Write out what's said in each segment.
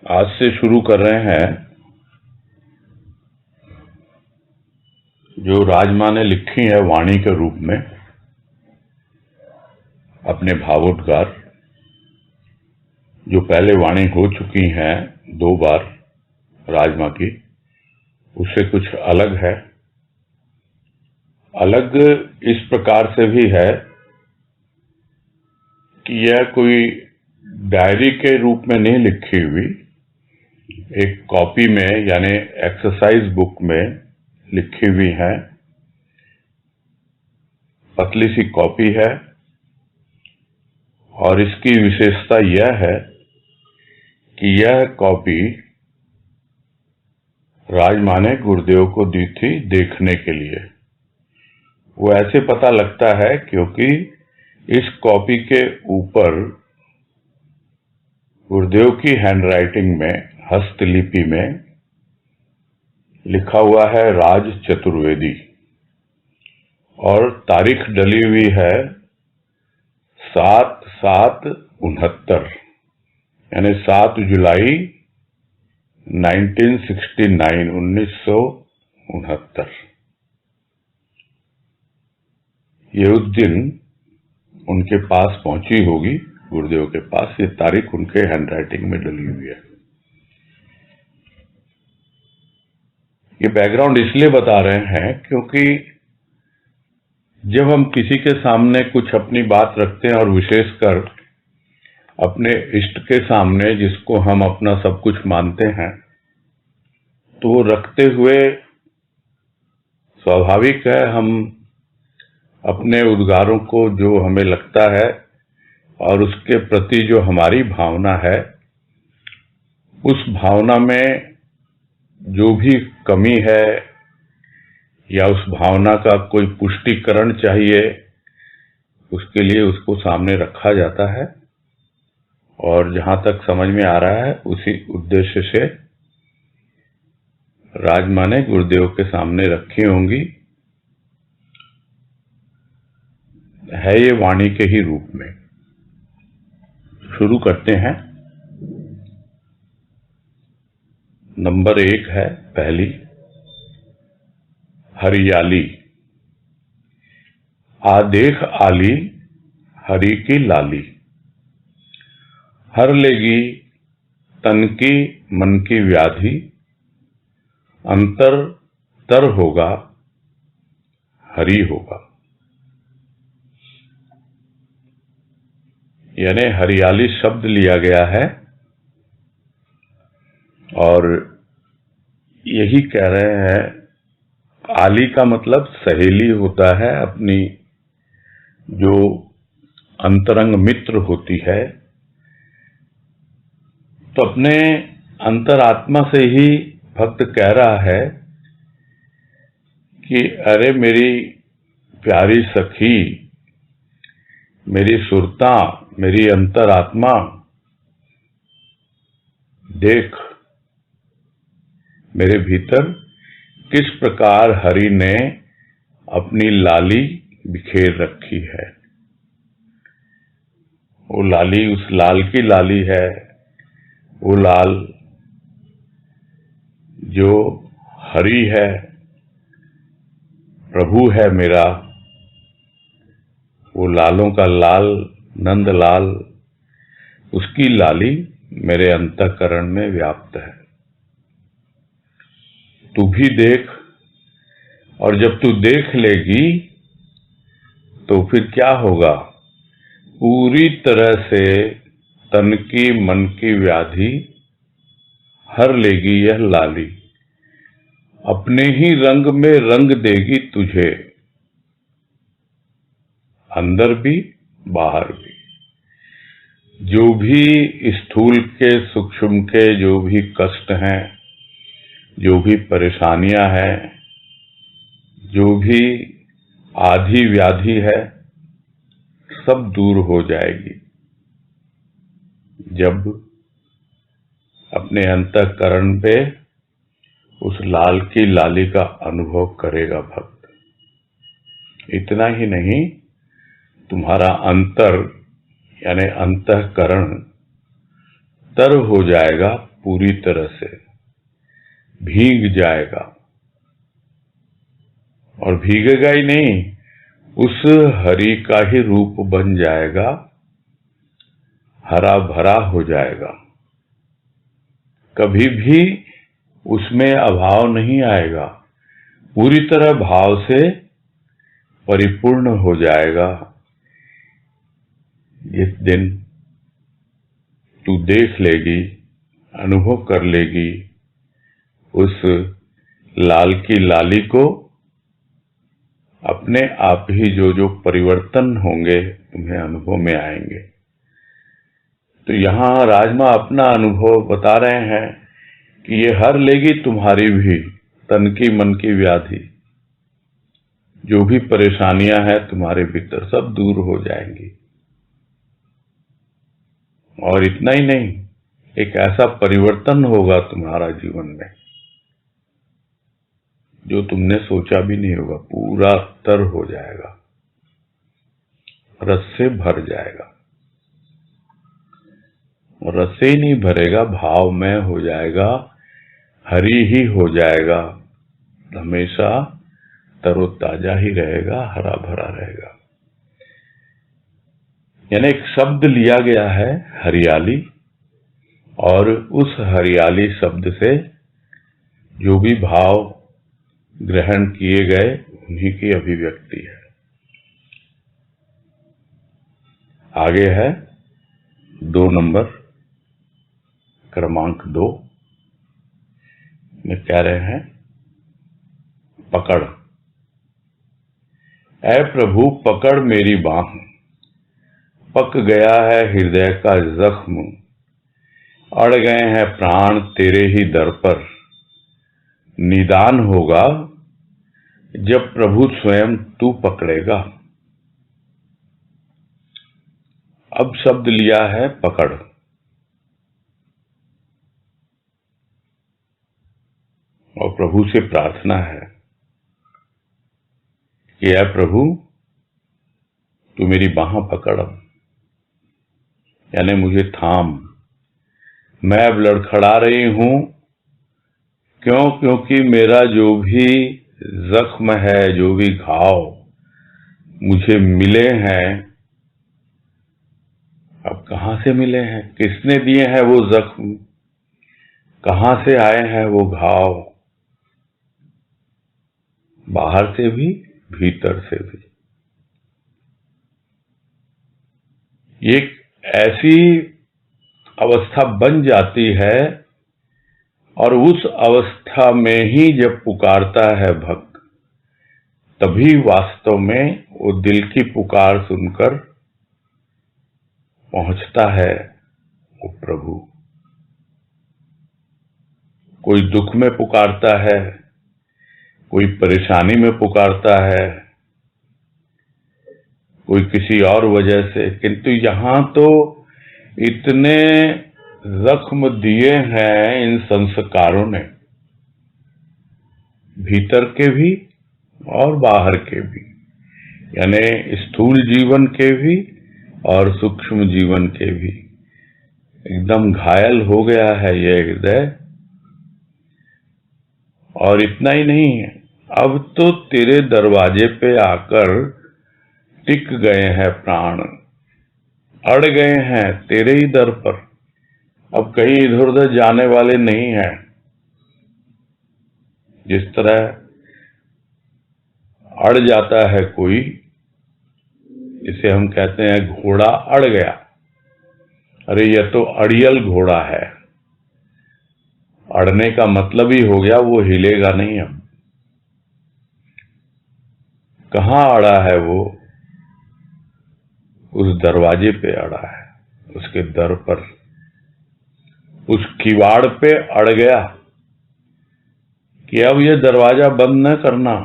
आज से शुरू कर रहे हैं जो राजमा ने लिखी है वाणी के रूप में अपने भावोद्गार, जो पहले वाणी हो चुकी हैं 2 बार राजमा की, उससे कुछ अलग है। अलग इस प्रकार से भी है कि यह कोई डायरी के रूप में नहीं लिखी हुई, एक कॉपी में यानी एक्सरसाइज बुक में लिखी हुई है। पतली सी कॉपी है और इसकी विशेषता यह है कि यह कॉपी राजमा ने गुरुदेव को दी थी देखने के लिए। वो ऐसे पता लगता है क्योंकि इस कॉपी के ऊपर गुरुदेव की हैंडराइटिंग में, हस्तलिपि में लिखा हुआ है राज चतुर्वेदी और तारीख डली हुई है 7/7/69 यानी 7 जुलाई 1969। ये उस दिन उनके पास पहुंची होगी, गुरुदेव के पास। ये तारीख उनके हैंडराइटिंग में डली हुई है। ये बैकग्राउंड इसलिए बता रहे हैं क्योंकि जब हम किसी के सामने कुछ अपनी बात रखते हैं और विशेषकर अपने इष्ट के सामने, जिसको हम अपना सब कुछ मानते हैं, तो वो रखते हुए स्वाभाविक है हम अपने उद्गारों को, जो हमें लगता है और उसके प्रति जो हमारी भावना है, उस भावना में जो भी कमी है या उस भावना का कोई पुष्टिकरण चाहिए, उसके लिए उसको सामने रखा जाता है। और जहां तक समझ में आ रहा है, उसी उद्देश्य से राजमा ने गुरुदेव के सामने रखी होंगी। है ये वाणी के ही रूप में। शुरू करते हैं। नंबर 1 है पहली, हरियाली। आदेख आली हरि की लाली, हर लेगी तन की मन की व्याधि, अंतर तर होगा हरि होगा। यानी हरियाली शब्द लिया गया है और यही कह रहे हैं। आली का मतलब सहेली होता है, अपनी जो अंतरंग मित्र होती है। तो अपने अंतरात्मा से ही भक्त कह रहा है कि अरे मेरी प्यारी सखी, मेरी सुरता, मेरी अंतरात्मा, देख मेरे भीतर किस प्रकार हरि ने अपनी लाली बिखेर रखी है। वो लाली उस लाल की लाली है, वो लाल जो हरि है, प्रभु है मेरा। वो लालों का लाल, नंद लाल, उसकी लाली मेरे अंतःकरण में व्याप्त है। तू भी देख, और जब तू देख लेगी तो फिर क्या होगा? पूरी तरह से तन की मन की व्याधि हर लेगी यह लाली, अपने ही रंग में रंग देगी तुझे, अंदर भी बाहर भी। जो भी स्थूल के, सूक्ष्म के जो भी कष्ट हैं, जो भी परेशानियां हैं, जो भी आधी व्याधि है, सब दूर हो जाएगी जब अपने अंतःकरण पे उस लाल की लाली का अनुभव करेगा भक्त। इतना ही नहीं, तुम्हारा अंतर यानी अंतःकरण तर हो जाएगा पूरी तरह से भीग जाएगा। और भीगेगा ही नहीं, उस हरि का ही रूप बन जाएगा, हरा भरा हो जाएगा। कभी भी उसमें अभाव नहीं आएगा, पूरी तरह भाव से परिपूर्ण हो जाएगा। इस दिन तू देख लेगी, अनुभव कर लेगी उस लाल की लाली को। अपने आप ही जो जो परिवर्तन होंगे तुम्हें अनुभव में आएंगे। तो यहाँ राजमा अपना अनुभव बता रहे हैं कि ये हर लेगी तुम्हारी भी तन की मन की व्याधि। जो भी परेशानियां हैं तुम्हारे भीतर सब दूर हो जाएंगी। और इतना ही नहीं, एक ऐसा परिवर्तन होगा तुम्हारा जीवन में जो तुमने सोचा भी नहीं होगा। पूरा तर हो जाएगा, रस से भर जाएगा। और रस से ही नहीं भरेगा, भावमय हो जाएगा, हरी ही हो जाएगा, हमेशा तरोताजा ही रहेगा, हरा भरा रहेगा। यानी एक शब्द लिया गया है हरियाली, और उस हरियाली शब्द से जो भी भाव ग्रहण किए गए उन्हीं की अभिव्यक्ति है। आगे है 2 नंबर, क्रमांक 2 में कह रहे हैं पकड़। ऐ प्रभु पकड़ मेरी बांह, पक गया है हृदय का जख्म, अड़ गए हैं प्राण तेरे ही दर पर। निदान होगा जब प्रभु स्वयं तू पकड़ेगा। अब शब्द लिया है पकड़। और प्रभु से प्रार्थना है कि ऐ प्रभु तू मेरी बांह पकड़, यानी मुझे थाम। मैं अब लड़खड़ा रही हूं, क्यों? क्योंकि मेरा जो भी जख्म है, जो भी घाव मुझे मिले हैं, अब कहां से मिले हैं, किसने दिए हैं वो जख्म, कहां से आए हैं वो घाव, बाहर से भी भीतर से भी। एक ऐसी अवस्था बन जाती है, और उस अवस्था में ही जब पुकारता है भक्त, तभी वास्तव में वो दिल की पुकार सुनकर पहुंचता है वो प्रभु। कोई दुख में पुकारता है, कोई परेशानी में पुकारता है, कोई किसी और वजह से, किंतु यहां तो इतने जख्म दिए हैं इन संस्कारों ने, भीतर के भी और बाहर के भी, यानी स्थूल जीवन के भी और सूक्ष्म जीवन के भी। एकदम घायल हो गया है ये हृदय। और इतना ही नहीं है, अब तो तेरे दरवाजे पे आकर टिक गए हैं प्राण, अड़ गए हैं तेरे ही दर पर। अब कहीं इधर उधर जाने वाले नहीं हैं। जिस तरह अड़ जाता है कोई, इसे हम कहते हैं घोड़ा अड़ गया, अरे यह तो अड़ियल घोड़ा है। अड़ने का मतलब ही हो गया वो हिलेगा नहीं। अब कहां अड़ा है वो? उस दरवाजे पे अड़ा है, उसके दर पर, उस किवाड़ पे अड़ गया कि अब ये दरवाजा बंद न करना,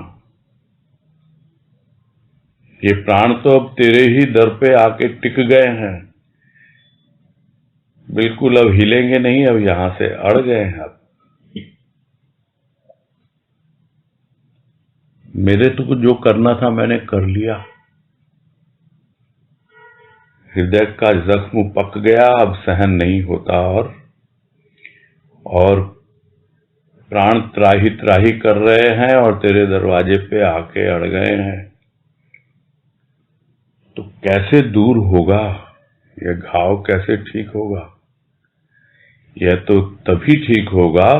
ये प्राण तो अब तेरे ही दर पे आके टिक गए हैं, बिल्कुल अब हिलेंगे नहीं, अब यहां से अड़ गए हैं। अब मेरे तो जो करना था मैंने कर लिया, हृदय का जख्म पक गया, अब सहन नहीं होता। और और प्राण त्राही त्राही कर रहे हैं और तेरे दरवाजे पे आके अड़ गए हैं, तो कैसे दूर होगा यह घाव, कैसे ठीक होगा? यह तो तभी ठीक होगा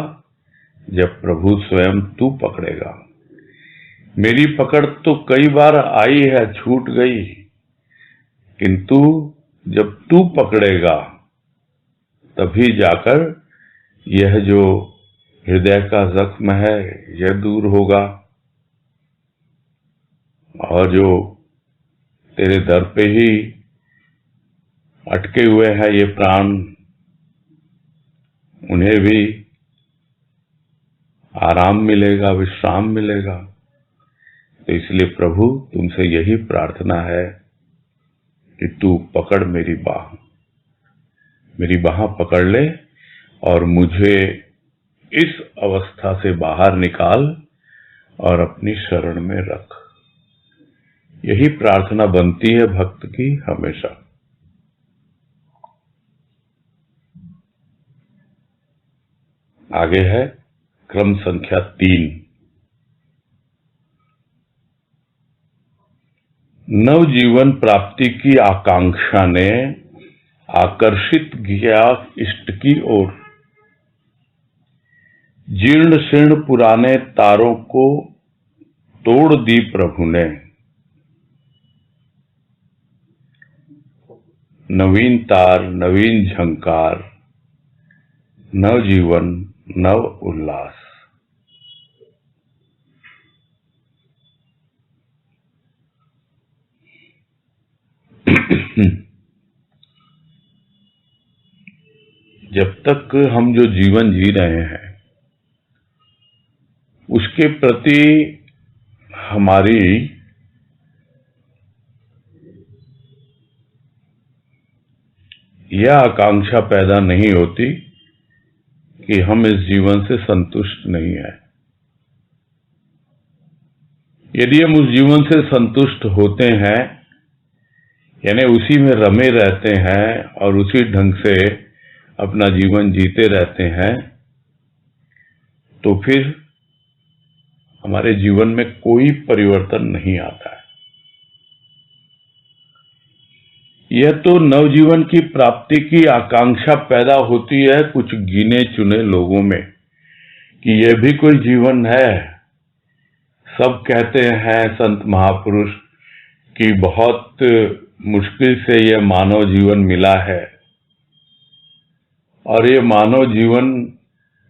जब प्रभु स्वयं तू पकड़ेगा। मेरी पकड़ तो कई बार आई है, छूट गई, किंतु जब तू पकड़ेगा तभी जाकर यह जो हृदय का जख्म है यह दूर होगा। और जो तेरे दर पे ही अटके हुए हैं ये प्राण, उन्हें भी आराम मिलेगा, विश्राम मिलेगा। तो इसलिए प्रभु तुमसे यही प्रार्थना है कि तू पकड़ मेरी बाह पकड़ ले और मुझे इस अवस्था से बाहर निकाल और अपनी शरण में रख। यही प्रार्थना बनती है भक्त की हमेशा। आगे है क्रम संख्या 3। नवजीवन प्राप्ति की आकांक्षा ने आकर्षित किया इष्ट की ओर। जीर्ण शीर्ण पुराने तारों को तोड़ दी प्रभु ने। नवीन तार, नवीन झंकार, नव जीवन, नव उल्लास। जब तक हम जो जीवन जी रहे हैं उसके प्रति हमारी यह आकांक्षा पैदा नहीं होती कि हम इस जीवन से संतुष्ट नहीं हैं। यदि हम उस जीवन से संतुष्ट होते हैं, यानी उसी में रमे रहते हैं और उसी ढंग से अपना जीवन जीते रहते हैं, तो फिर हमारे जीवन में कोई परिवर्तन नहीं आता है। यह तो नवजीवन की प्राप्ति की आकांक्षा पैदा होती है कुछ गिने चुने लोगों में कि यह भी कोई जीवन है। सब कहते हैं संत महापुरुष कि बहुत मुश्किल से यह मानव जीवन मिला है, और ये मानव जीवन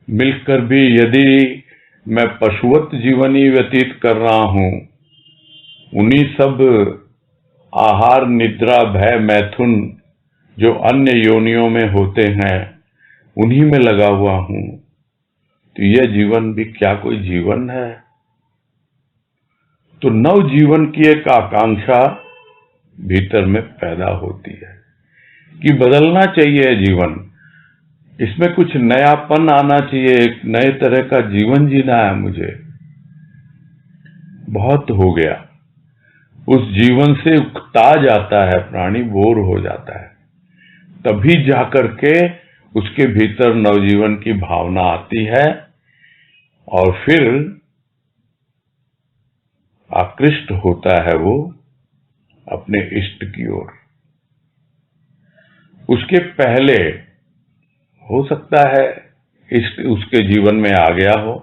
मिलकर भी यदि मैं पशुवत जीवन ही व्यतीत कर रहा हूं, उन्हीं सब आहार, निद्रा, भय, मैथुन जो अन्य योनियों में होते हैं उन्हीं में लगा हुआ हूं, तो यह जीवन भी क्या कोई जीवन है? तो नव जीवन की एक आकांक्षा भीतर में पैदा होती है कि बदलना चाहिए जीवन, इसमें कुछ नयापन आना चाहिए, एक नए तरह का जीवन जीना है मुझे। बहुत हो गया, उस जीवन से उकता जाता है प्राणी, बोर हो जाता है, तभी जाकर के उसके भीतर नवजीवन की भावना आती है और फिर आकृष्ट होता है वो अपने इष्ट की ओर। उसके पहले हो सकता है इष्ट उसके जीवन में आ गया हो,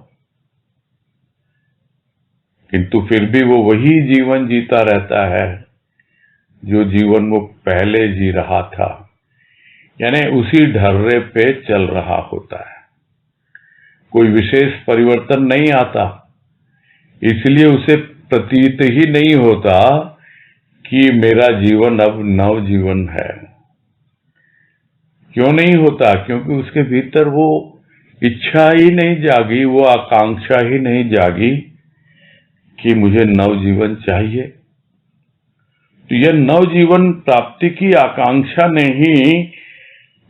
किंतु फिर भी वो वही जीवन जीता रहता है जो जीवन वो पहले जी रहा था, यानी उसी ढर्रे पे चल रहा होता है। कोई विशेष परिवर्तन नहीं आता, इसलिए उसे प्रतीत ही नहीं होता कि मेरा जीवन अब नव जीवन है। क्यों नहीं होता? क्योंकि उसके भीतर वो इच्छा ही नहीं जागी, वो आकांक्षा ही नहीं जागी कि मुझे नवजीवन चाहिए। तो यह नवजीवन प्राप्ति की आकांक्षा ने ही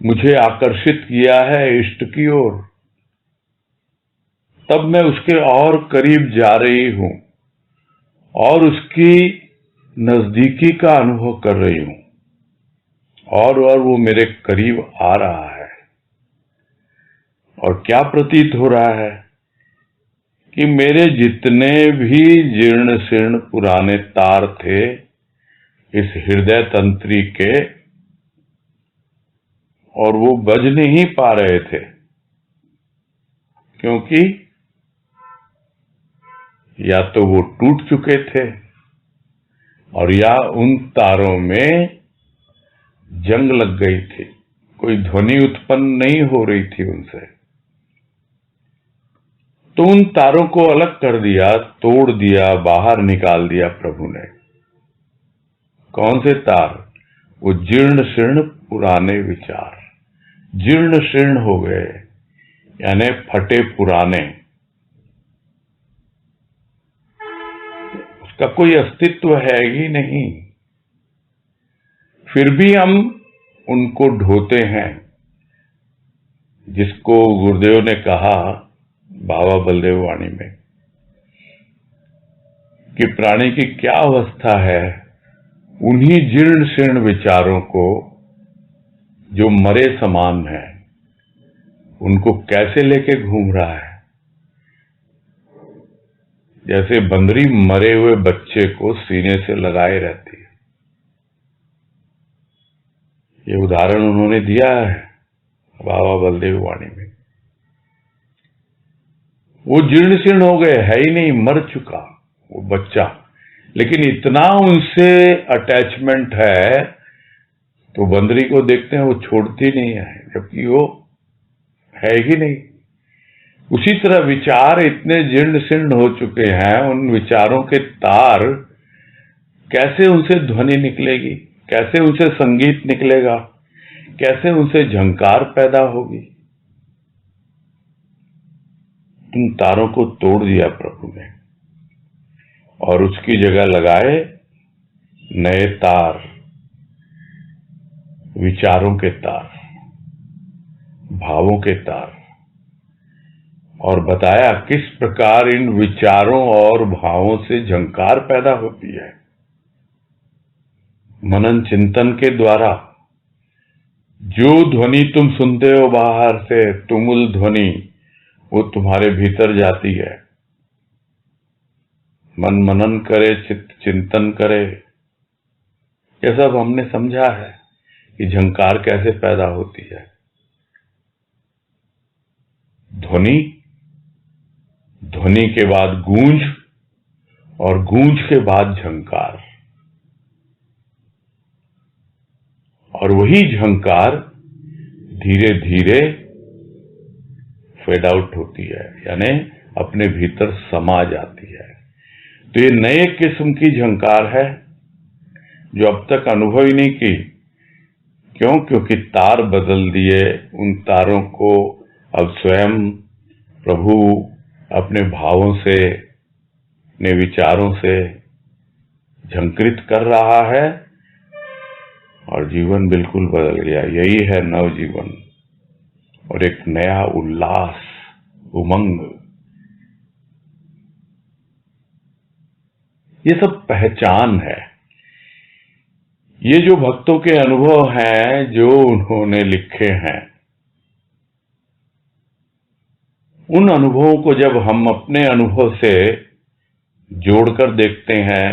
मुझे आकर्षित किया है इष्ट की ओर। तब मैं उसके और करीब जा रही हूं और उसकी नजदीकी का अनुभव कर रही हूं, और वो मेरे करीब आ रहा है। और क्या प्रतीत हो रहा है कि मेरे जितने भी जीर्ण शीर्ण पुराने तार थे इस हृदय तंत्री के, और वो बज नहीं पा रहे थे, क्योंकि या तो वो टूट चुके थे और या उन तारों में जंग लग गई थी, कोई ध्वनि उत्पन्न नहीं हो रही थी उनसे। तो उन तारों को अलग कर दिया, तोड़ दिया, बाहर निकाल दिया प्रभु ने। कौन से तार? वो जीर्ण शीर्ण पुराने विचार, जीर्ण शीर्ण हो गए, यानी फटे पुराने, उसका कोई अस्तित्व है ही नहीं। फिर भी हम उनको ढोते हैं, जिसको गुरुदेव ने कहा बाबा बलदेव वाणी में कि प्राणी की क्या अवस्था है, उन्हीं जीर्ण शीर्ण विचारों को जो मरे समान है उनको कैसे लेके घूम रहा है। जैसे बंदरी मरे हुए बच्चे को सीने से लगाए रहती है। ये उदाहरण उन्होंने दिया है बाबा बलदेव वाणी में। वो जीर्ण शीर्ण हो गए, है ही नहीं, मर चुका वो बच्चा, लेकिन इतना उनसे अटैचमेंट है तो बंदरी को देखते हैं वो छोड़ती नहीं है, जबकि वो है ही नहीं। उसी तरह विचार इतने जीर्ण शीर्ण हो चुके हैं, उन विचारों के तार, कैसे उनसे ध्वनि निकलेगी, कैसे उनसे संगीत निकलेगा, कैसे उनसे झंकार पैदा होगी। उन तारों को तोड़ दिया प्रभु ने और उसकी जगह लगाए नए तार, विचारों के तार, भावों के तार, और बताया किस प्रकार इन विचारों और भावों से झंकार पैदा होती है। मनन चिंतन के द्वारा जो ध्वनि तुम सुनते हो बाहर से, तुमुल ध्वनि, वो तुम्हारे भीतर जाती है। मन मनन करे, चित्त चिंतन करे, ये सब हमने समझा है कि झंकार कैसे पैदा होती है। ध्वनि, ध्वनि के बाद गूंज, और गूंज के बाद झंकार, और वही झंकार धीरे धीरे फेड आउट होती है, यानी अपने भीतर समा जाती है। तो ये नए किस्म की झंकार है जो अब तक अनुभव ही नहीं की। क्यों? क्योंकि तार बदल दिए। उन तारों को अब स्वयं प्रभु अपने भावों से, अपने विचारों से झंकृत कर रहा है और जीवन बिल्कुल बदल गया। यही है नवजीवन और एक नया उल्लास, उमंग। ये सब पहचान है। ये जो भक्तों के अनुभव हैं जो उन्होंने लिखे हैं, उन अनुभवों को जब हम अपने अनुभव से जोड़कर देखते हैं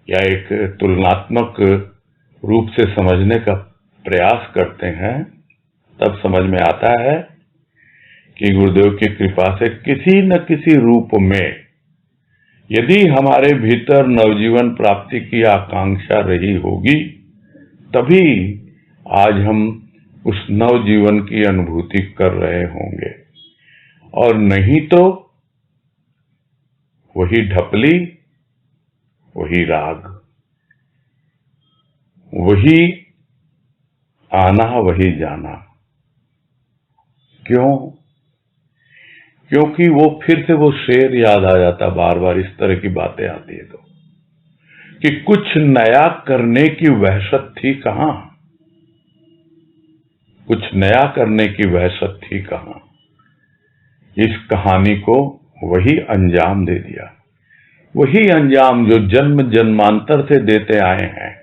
या एक तुलनात्मक रूप से समझने का प्रयास करते हैं, तब समझ में आता है कि गुरुदेव की कृपा से किसी न किसी रूप में यदि हमारे भीतर नवजीवन प्राप्ति की आकांक्षा रही होगी, तभी आज हम उस नवजीवन की अनुभूति कर रहे होंगे, और नहीं तो वही ढपली, वही राग, वही आना, वही जाना। क्यों? क्योंकि वो फिर से वो शेर याद आ जाता, बार बार इस तरह की बातें आती है तो, कि कुछ नया करने की वहशत थी कहां, कुछ नया करने की वहशत थी कहां। इस कहानी को वही अंजाम दे दिया, वही अंजाम जो जन्म जन्मांतर से देते आए हैं,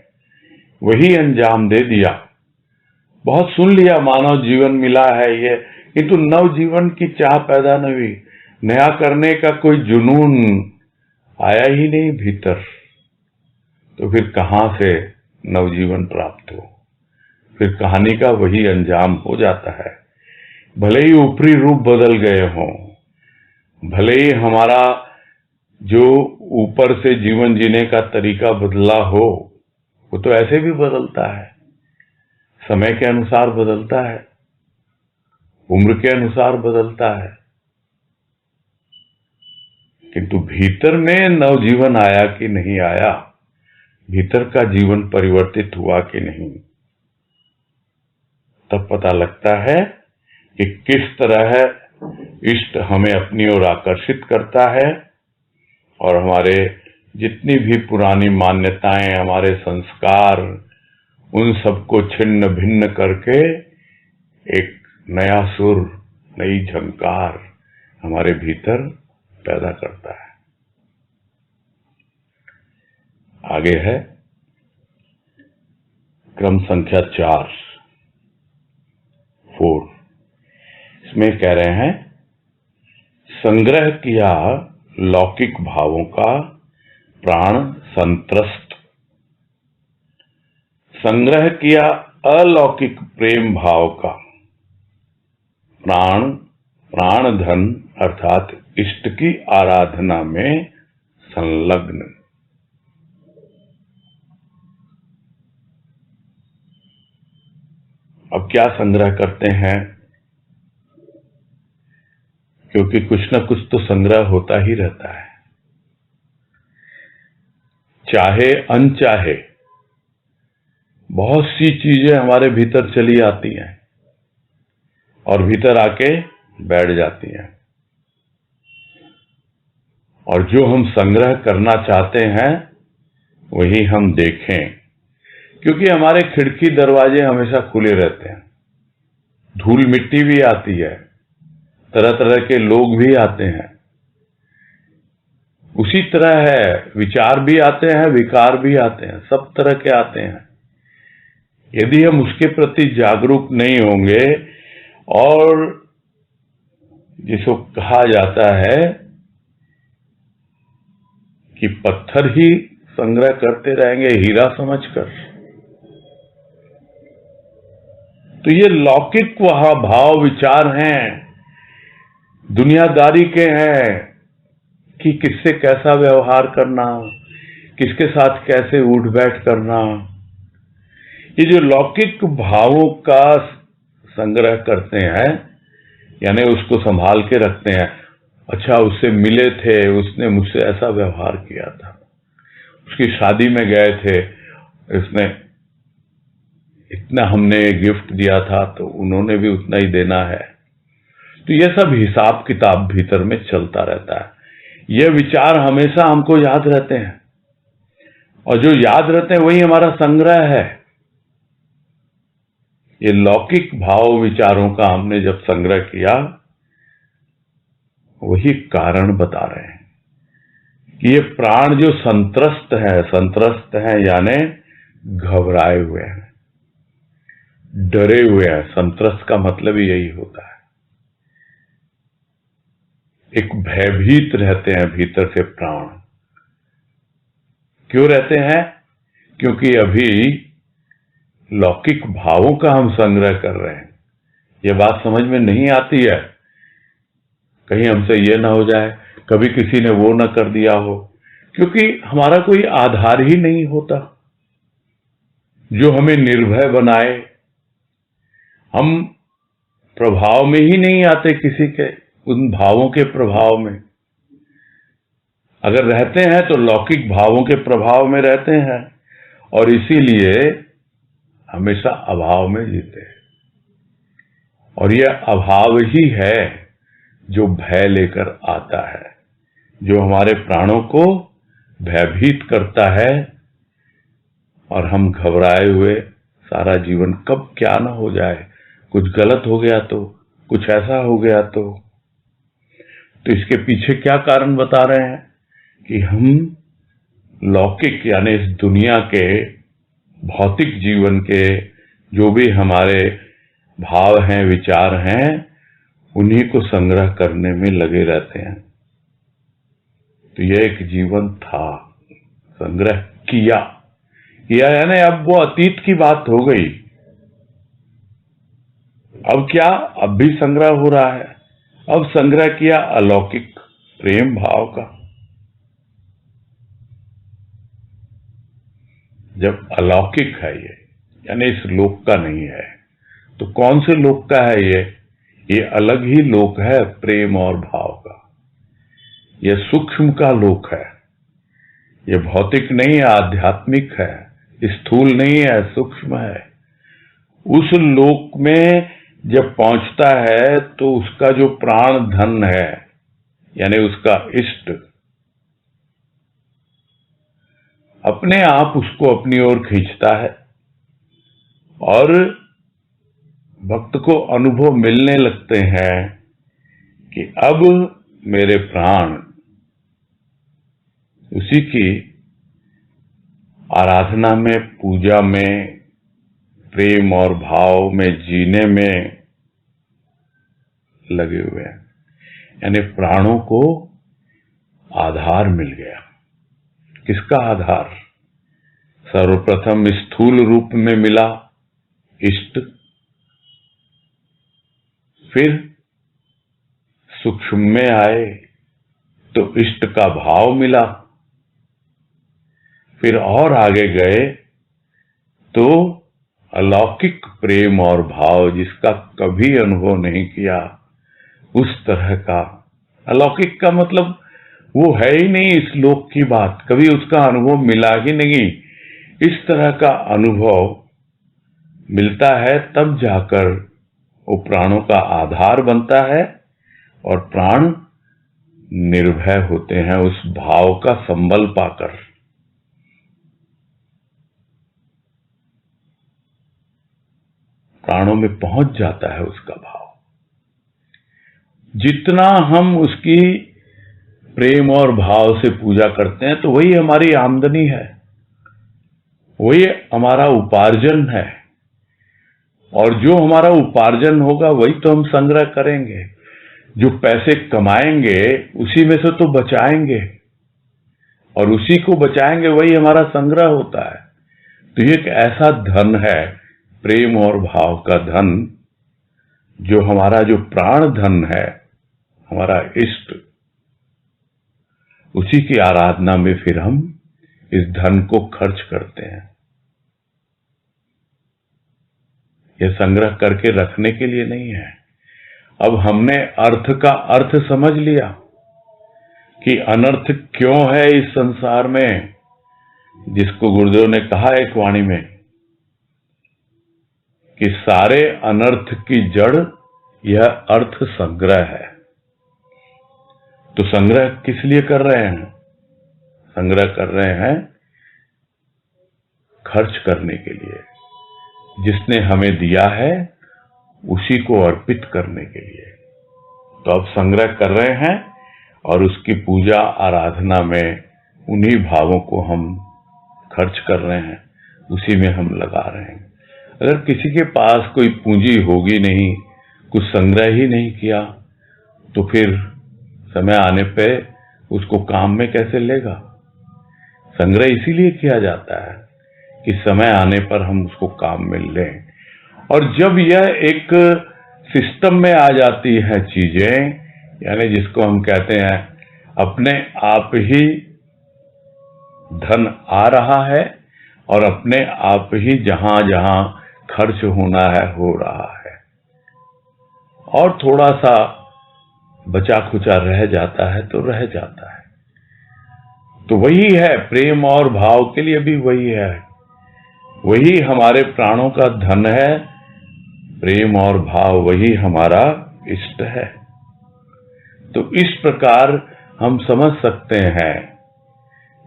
वही अंजाम दे दिया। बहुत सुन लिया, मानव जीवन मिला है, किंतु नव जीवन की चाह पैदा न हुई, नया करने का कोई जुनून आया ही नहीं भीतर, तो फिर कहां से नवजीवन प्राप्त हो? फिर कहानी का वही अंजाम हो जाता है। भले ही ऊपरी रूप बदल गए हों, भले ही हमारा जो ऊपर से जीवन जीने का तरीका बदला हो, वो तो ऐसे भी बदलता है, समय के अनुसार बदलता है, उम्र के अनुसार बदलता है, किंतु भीतर में नवजीवन आया कि नहीं आया, भीतर का जीवन परिवर्तित हुआ कि नहीं, तब पता लगता है कि किस तरह इष्ट हमें अपनी ओर आकर्षित करता है और हमारे जितनी भी पुरानी मान्यताएं, हमारे संस्कार, उन सबको छिन्न भिन्न करके एक नया सुर, नई झंकार हमारे भीतर पैदा करता है। आगे है क्रम संख्या 4 इसमें कह रहे हैं, संग्रह किया लौकिक भावों का प्राण संत्रस्त, संग्रह किया अलौकिक प्रेम भाव का प्राण धन अर्थात इष्ट की आराधना में संलग्न। अब क्या संग्रह करते हैं? क्योंकि कुछ न कुछ तो संग्रह होता ही रहता है, चाहे अनचाहे बहुत सी चीजें हमारे भीतर चली आती हैं और भीतर आके बैठ जाती हैं, और जो हम संग्रह करना चाहते हैं वही हम देखें, क्योंकि हमारे खिड़की दरवाजे हमेशा खुले रहते हैं, धूल मिट्टी भी आती है, तरह तरह के लोग भी आते हैं, उसी तरह है विचार भी आते हैं, विकार भी आते हैं, सब तरह के आते हैं। यदि हम उसके प्रति जागरूक नहीं होंगे और जिसको कहा जाता है कि पत्थर ही संग्रह करते रहेंगे हीरा समझकर, तो ये लौकिक वहां भाव विचार हैं, दुनियादारी के हैं कि किससे कैसा व्यवहार करना, किसके साथ कैसे उठ बैठ करना, ये जो लौकिक भावों का संग्रह करते हैं, यानी उसको संभाल के रखते हैं। अच्छा, उससे मिले थे, उसने मुझसे ऐसा व्यवहार किया था, उसकी शादी में गए थे, उसने इतना हमने गिफ्ट दिया था तो उन्होंने भी उतना ही देना है। तो ये सब हिसाब किताब भीतर में चलता रहता है। ये विचार हमेशा हमको याद रहते हैं, और जो याद रहते हैं वही हमारा संग्रह है। ये लौकिक भाव विचारों का हमने जब संग्रह किया, वही कारण बता रहे हैं कि ये प्राण जो संत्रस्त है यानी घबराए हुए हैं, डरे हुए हैं। संत्रस्त का मतलब ही यही होता है, एक भयभीत रहते हैं भीतर से प्राण। क्यों रहते हैं? क्योंकि अभी लौकिक भावों का हम संग्रह कर रहे हैं। यह बात समझ में नहीं आती है, कहीं हमसे ये ना हो जाए, कभी किसी ने वो ना कर दिया हो, क्योंकि हमारा कोई आधार ही नहीं होता जो हमें निर्भय बनाए। हम प्रभाव में ही नहीं आते किसी के, उन भावों के प्रभाव में। अगर रहते हैं तो लौकिक भावों के प्रभाव में रहते हैं, और इसीलिए हमेशा अभाव में जीते हैं। और यह अभाव ही है जो भय लेकर आता है, जो हमारे प्राणों को भयभीत करता है, और हम घबराए हुए सारा जीवन कब क्या ना हो जाए, कुछ गलत हो गया तो, कुछ ऐसा हो गया तो इसके पीछे क्या कारण बता रहे हैं कि हम लौकिक यानी इस दुनिया के भौतिक जीवन के जो भी हमारे भाव हैं, विचार हैं, उन्हीं को संग्रह करने में लगे रहते हैं। तो यह एक जीवन था, संग्रह किया यानी अब वो अतीत की बात हो गई। अब क्या, अब भी संग्रह हो रहा है। अब संग्रह किया अलौकिक प्रेम भाव का। जब अलौकिक है ये, यानी इस लोक का नहीं है, तो कौन से लोक का है ये अलग ही लोक है प्रेम और भाव का। यह सूक्ष्म का लोक है, ये भौतिक नहीं है, आध्यात्मिक है, स्थूल नहीं है, सूक्ष्म है। उस लोक में जब पहुंचता है तो उसका जो प्राण धन है, यानी उसका इष्ट, अपने आप उसको अपनी ओर खींचता है और भक्त को अनुभव मिलने लगते हैं कि अब मेरे प्राण उसी की आराधना में, पूजा में, प्रेम और भाव में जीने में लगे हुए हैं। यानी प्राणों को आधार मिल गया। किसका आधार? सर्वप्रथम स्थूल रूप में मिला इष्ट, फिर सूक्ष्म में आए तो इष्ट का भाव मिला, फिर और आगे गए तो अलौकिक प्रेम और भाव, जिसका कभी अनुभव नहीं किया, उस तरह का। अलौकिक का मतलब वो है ही नहीं इस लोक की बात, कभी उसका अनुभव मिला ही नहीं। इस तरह का अनुभव मिलता है तब जाकर वो प्राणों का आधार बनता है और प्राण निर्भय होते हैं उस भाव का संबल पाकर। प्राणों में पहुंच जाता है उसका भाव। जितना हम उसकी प्रेम और भाव से पूजा करते हैं तो वही हमारी आमदनी है, वही हमारा उपार्जन है, और जो हमारा उपार्जन होगा वही तो हम संग्रह करेंगे। जो पैसे कमाएंगे उसी में से तो बचाएंगे, और उसी को बचाएंगे, वही हमारा संग्रह होता है। तो ये एक ऐसा धन है, प्रेम और भाव का धन, जो हमारा जो प्राण धन है, हमारा इष्ट, उसी की आराधना में फिर हम इस धन को खर्च करते हैं। यह संग्रह करके रखने के लिए नहीं है। अब हमने अर्थ का अर्थ समझ लिया कि अनर्थ क्यों है इस संसार में, जिसको गुरुदेव ने कहा एक वाणी में कि सारे अनर्थ की जड़ यह अर्थ संग्रह है। तो संग्रह किस लिए कर रहे हैं? संग्रह कर रहे हैं खर्च करने के लिए। जिसने हमें दिया है उसी को अर्पित करने के लिए। तो अब संग्रह कर रहे हैं और उसकी पूजा आराधना में उन्हीं भावों को हम खर्च कर रहे हैं, उसी में हम लगा रहे हैं। अगर किसी के पास कोई पूंजी होगी नहीं, कुछ संग्रह ही नहीं किया, तो फिर समय आने पे उसको काम में कैसे लेगा? संग्रह इसीलिए किया जाता है कि समय आने पर हम उसको काम में लें। और जब यह एक सिस्टम में आ जाती है चीजें, यानी जिसको हम कहते हैं अपने आप ही धन आ रहा है और अपने आप ही जहां जहां खर्च होना है हो रहा है, और थोड़ा सा बचा खुचा रह जाता है तो रह जाता है। तो वही है प्रेम और भाव के लिए भी वही है, वही हमारे प्राणों का धन है। प्रेम और भाव वही हमारा इष्ट है। तो इस प्रकार हम समझ सकते हैं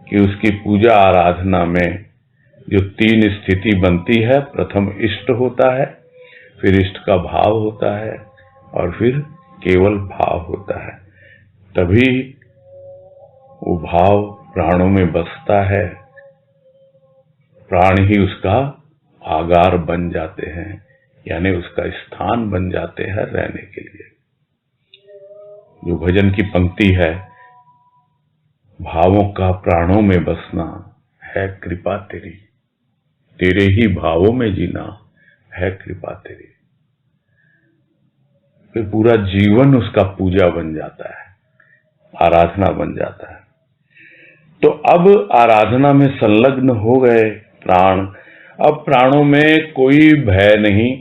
कि उसकी पूजा आराधना में जो तीन स्थिति बनती है, प्रथम इष्ट होता है, फिर इष्ट का भाव होता है, और फिर केवल भाव होता है। तभी वो भाव प्राणों में बसता है, प्राण ही उसका आगार बन जाते हैं, यानी उसका स्थान बन जाते हैं रहने के लिए। जो भजन की पंक्ति है, भावों का प्राणों में बसना है कृपा तेरी, तेरे ही भावों में जीना है कृपा तेरी। फिर पूरा जीवन उसका पूजा बन जाता है, आराधना बन जाता है। तो अब आराधना में संलग्न हो गए प्राण। अब प्राणों में कोई भय नहीं,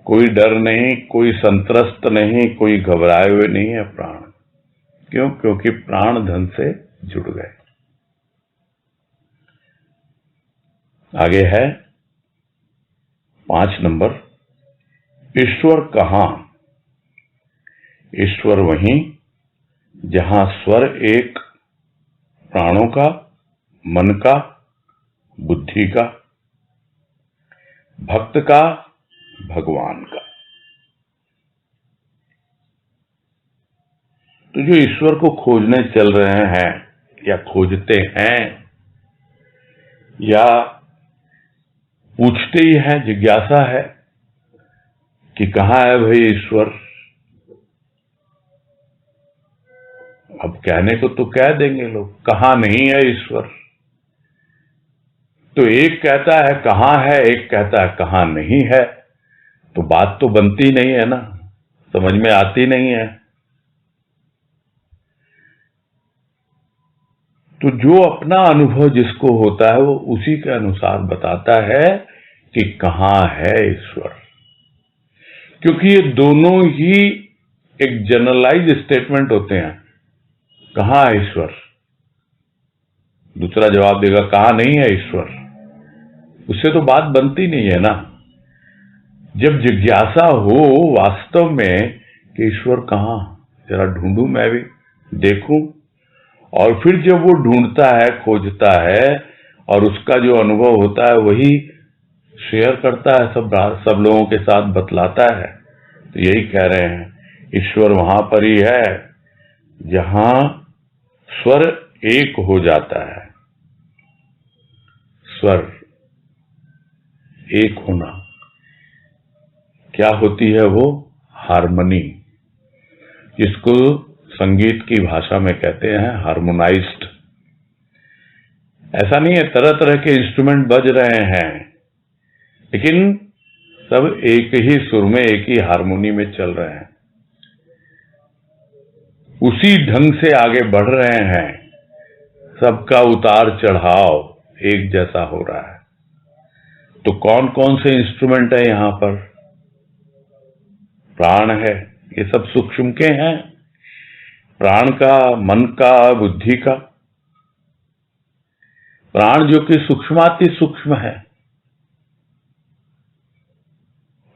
कोई डर नहीं, कोई संत्रस्त नहीं, कोई घबराए हुए नहीं है प्राण। क्यों? क्योंकि प्राण धन से जुड़ गए। आगे है 5 नंबर, ईश्वर कहां? ईश्वर वहीं जहां स्वर एक, प्राणों का, मन का, बुद्धि का, भक्त का, भगवान का। तो जो ईश्वर को खोजने चल रहे हैं या खोजते हैं या पूछते ही हैं, जिज्ञासा है कि कहां है भाई ईश्वर। अब कहने को तो कह देंगे लोग, कहां नहीं है ईश्वर। तो एक कहता है कहां है, एक कहता है कहां नहीं है, तो बात तो बनती नहीं है ना, समझ में आती नहीं है। तो जो अपना अनुभव जिसको होता है वो उसी के अनुसार बताता है कि कहां है ईश्वर। क्योंकि ये दोनों ही एक जनरलाइज स्टेटमेंट होते हैं। कहां है ईश्वर? दूसरा जवाब देगा कहां नहीं है ईश्वर। उससे तो बात बनती नहीं है ना। जब जिज्ञासा हो वास्तव में कि ईश्वर कहां, जरा ढूंढूं मैं भी, देखूं, और फिर जब वो ढूंढता है, खोजता है और उसका जो अनुभव होता है वही शेयर करता है, सब लोगों के साथ बतलाता है। तो यही कह रहे हैं, ईश्वर वहां पर ही है जहां स्वर एक हो जाता है। स्वर एक होना क्या होती है? वो हार्मनी, जिसको संगीत की भाषा में कहते हैं हार्मोनाइज्ड। ऐसा नहीं है तरह तरह के इंस्ट्रूमेंट बज रहे हैं, लेकिन सब एक ही सुर में, एक ही हारमोनी में चल रहे हैं, उसी ढंग से आगे बढ़ रहे हैं। सबका उतार चढ़ाव एक जैसा हो रहा है। तो कौन कौन से इंस्ट्रूमेंट है यहां पर? प्राण है, ये सब सूक्ष्म के हैं, प्राण का, मन का, बुद्धि का। प्राण जो कि सूक्ष्माति सूक्ष्म है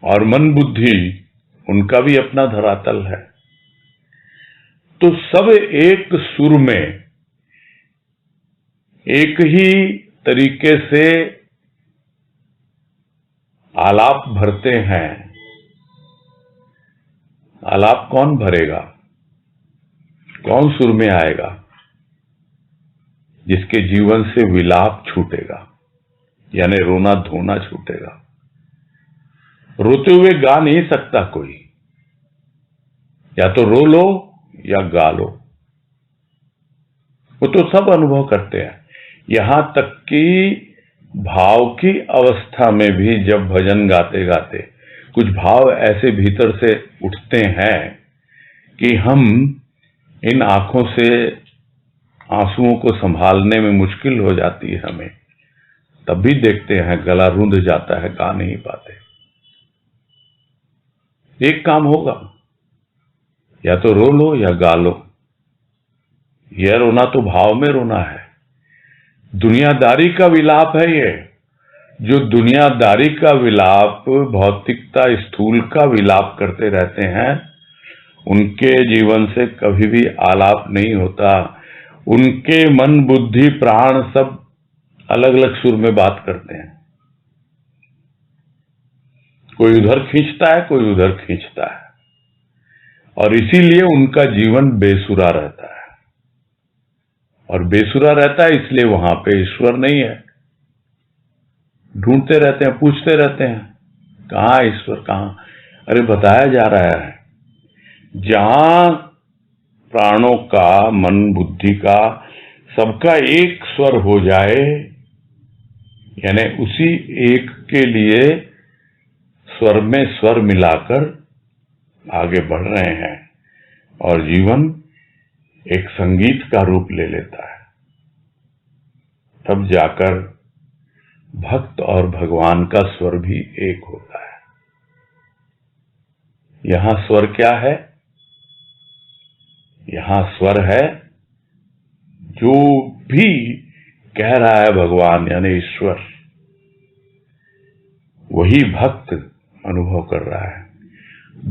और मन बुद्धि उनका भी अपना धरातल है। तो सब एक सुर में एक ही तरीके से आलाप भरते हैं। आलाप कौन भरेगा? कौन सुर में आएगा? जिसके जीवन से विलाप छूटेगा, यानी रोना धोना छूटेगा। रोते हुए गा नहीं सकता कोई, या तो रो लो या गा लो, वो तो सब अनुभव करते हैं। यहां तक कि भाव की अवस्था में भी जब भजन गाते गाते कुछ भाव ऐसे भीतर से उठते हैं कि हम इन आंखों से आंसुओं को संभालने में मुश्किल हो जाती है हमें, तब भी देखते हैं गला रूंध जाता है, गा नहीं पाते। एक काम होगा, या तो रो लो या गा लो। यह रोना तो भाव में रोना है, दुनियादारी का विलाप है ये। जो दुनियादारी का विलाप, भौतिकता स्थूल का विलाप करते रहते हैं, उनके जीवन से कभी भी आलाप नहीं होता। उनके मन बुद्धि प्राण सब अलग अलग सुर में बात करते हैं। कोई उधर खींचता है, कोई उधर खींचता है, और इसीलिए उनका जीवन बेसुरा रहता है। और बेसुरा रहता है इसलिए वहां पे ईश्वर नहीं है। ढूंढते रहते हैं, पूछते रहते हैं, कहां ईश्वर कहां? अरे बताया जा रहा है, जहां प्राणों का, मन बुद्धि का, सबका एक स्वर हो जाए, यानी उसी एक के लिए स्वर में स्वर मिलाकर आगे बढ़ रहे हैं और जीवन एक संगीत का रूप ले लेता है। तब जाकर भक्त और भगवान का स्वर भी एक होता है। यहां स्वर क्या है? यहां स्वर है जो भी कह रहा है भगवान यानी ईश्वर, वही भक्त अनुभव कर रहा है।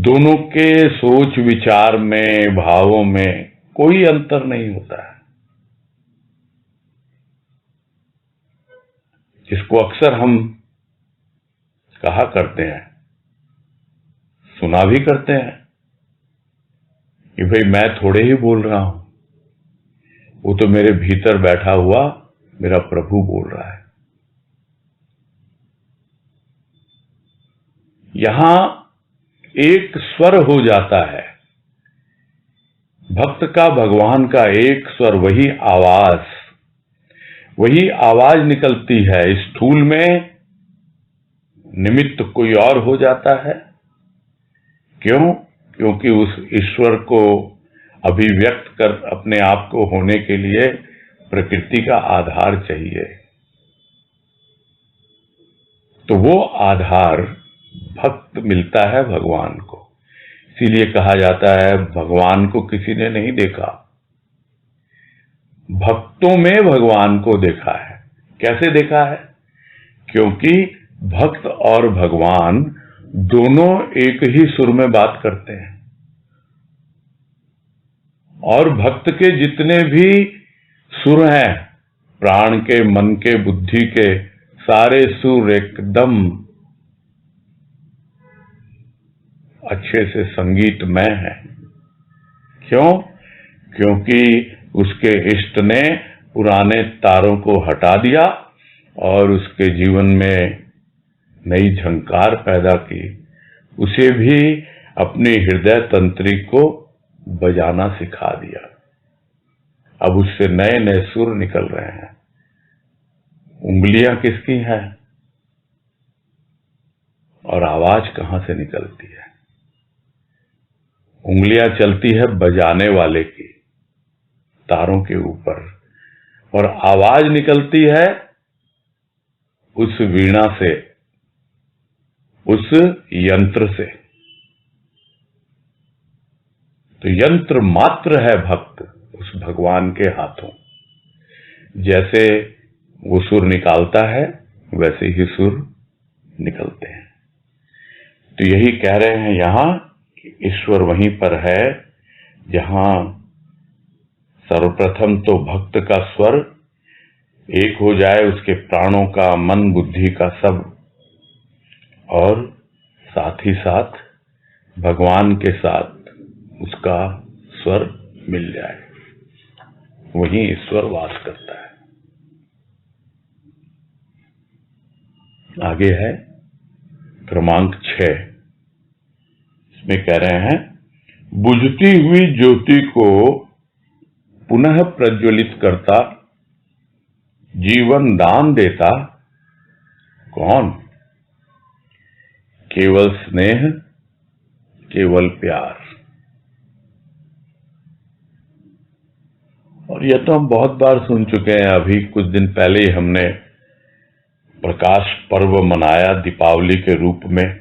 दोनों के सोच विचार में, भावों में कोई अंतर नहीं होता है। जिसको अक्सर हम कहा करते हैं, सुना भी करते हैं कि भाई मैं थोड़े ही बोल रहा हूं, वो तो मेरे भीतर बैठा हुआ मेरा प्रभु बोल रहा है। यहां एक स्वर हो जाता है, भक्त का भगवान का एक स्वर, वही आवाज निकलती है। स्थूल में निमित्त कोई और हो जाता है। क्यों? क्योंकि उस ईश्वर को अभिव्यक्त कर अपने आप को होने के लिए प्रकृति का आधार चाहिए। तो वो आधार भक्त मिलता है भगवान को। इसीलिए कहा जाता है भगवान को किसी ने नहीं देखा, भक्तों में भगवान को देखा है। कैसे देखा है? क्योंकि भक्त और भगवान दोनों एक ही सुर में बात करते हैं और भक्त के जितने भी सुर हैं, प्राण के, मन के, बुद्धि के, सारे सुर एकदम अच्छे से संगीतमय है। क्यों? क्योंकि उसके इष्ट ने पुराने तारों को हटा दिया और उसके जीवन में नई झंकार पैदा की। उसे भी अपनी हृदय तंत्री को बजाना सिखा दिया। अब उससे नए नए सुर निकल रहे हैं। उंगलियां किसकी हैं और आवाज कहां से निकलती है? उंगलियां चलती है बजाने वाले की, तारों के ऊपर, और आवाज निकलती है उस वीणा से, उस यंत्र से। तो यंत्र मात्र है भक्त उस भगवान के हाथों। जैसे वो सुर निकालता है वैसे ही सुर निकलते हैं। तो यही कह रहे हैं यहां कि ईश्वर वहीं पर है जहां सर्वप्रथम तो भक्त का स्वर एक हो जाए, उसके प्राणों का, मन बुद्धि का सब, और साथ ही साथ भगवान के साथ उसका स्वर मिल जाए। वहीं ईश्वर वास करता है। आगे है क्रमांक 6। इसमें कह रहे हैं बुझती हुई ज्योति को पुनः प्रज्वलित करता, जीवन दान देता कौन? केवल स्नेह, केवल प्यार। और यह तो हम बहुत बार सुन चुके हैं। अभी कुछ दिन पहले ही हमने प्रकाश पर्व मनाया दीपावली के रूप में,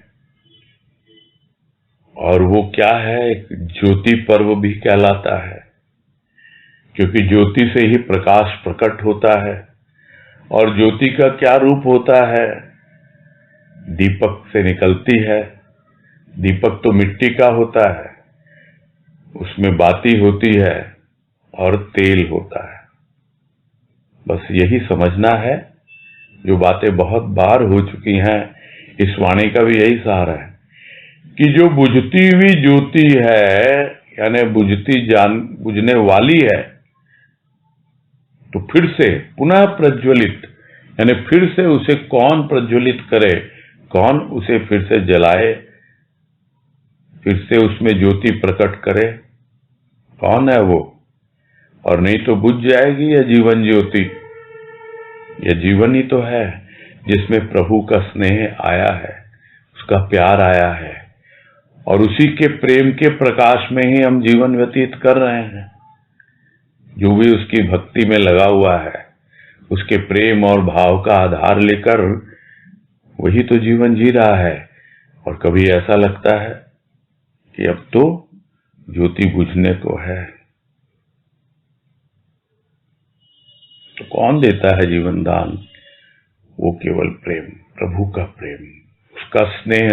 और वो क्या है, ज्योति पर्व भी कहलाता है, क्योंकि ज्योति से ही प्रकाश प्रकट होता है। और ज्योति का क्या रूप होता है? दीपक से निकलती है। दीपक तो मिट्टी का होता है, उसमें बाती होती है और तेल होता है। बस यही समझना है, जो बातें बहुत बार हो चुकी हैं। इस वाणी का भी यही सहारा है कि जो बुझती हुई ज्योति है, यानी बुझने वाली है, तो फिर से पुनः प्रज्वलित, यानी फिर से उसे कौन प्रज्वलित करे, कौन उसे फिर से जलाए, फिर से उसमें ज्योति प्रकट करे? कौन है वो? और नहीं तो बुझ जाएगी यह जीवन ज्योति। यह जीवन ही तो है जिसमें प्रभु का स्नेह आया है, उसका प्यार आया है, और उसी के प्रेम के प्रकाश में ही हम जीवन व्यतीत कर रहे हैं। जो भी उसकी भक्ति में लगा हुआ है, उसके प्रेम और भाव का आधार लेकर वही तो जीवन जी रहा है। और कभी ऐसा लगता है कि अब तो ज्योति बुझने को है। तो कौन देता है जीवन दान? वो केवल प्रेम, प्रभु का प्रेम, उसका स्नेह।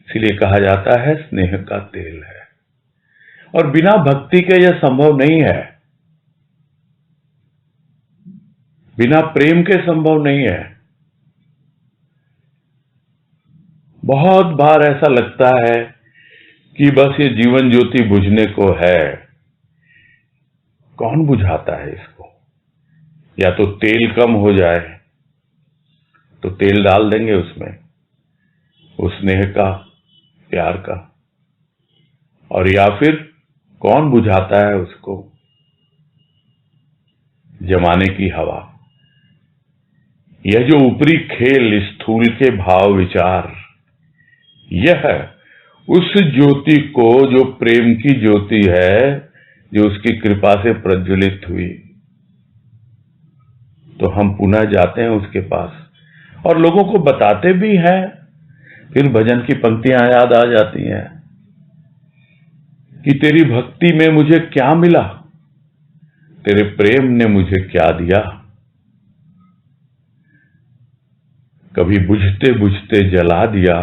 इसलिए कहा जाता है स्नेह का तेल है। और बिना भक्ति के यह संभव नहीं है, बिना प्रेम के संभव नहीं है। बहुत बार ऐसा लगता है कि बस ये जीवन ज्योति बुझने को है। कौन बुझाता है इसको? या तो तेल कम हो जाए तो तेल डाल देंगे उसमें, उस स्नेह का, प्यार का। और या फिर कौन बुझाता है उसको? जमाने की हवा। यह जो ऊपरी खेल, स्थूल के भाव विचार, यह उस ज्योति को, जो प्रेम की ज्योति है, जो उसकी कृपा से प्रज्वलित हुई, तो हम पुनः जाते हैं उसके पास और लोगों को बताते भी हैं। फिर भजन की पंक्तियां याद आ जाती हैं कि तेरी भक्ति में मुझे क्या मिला, तेरे प्रेम ने मुझे क्या दिया। कभी बुझते बुझते जला दिया,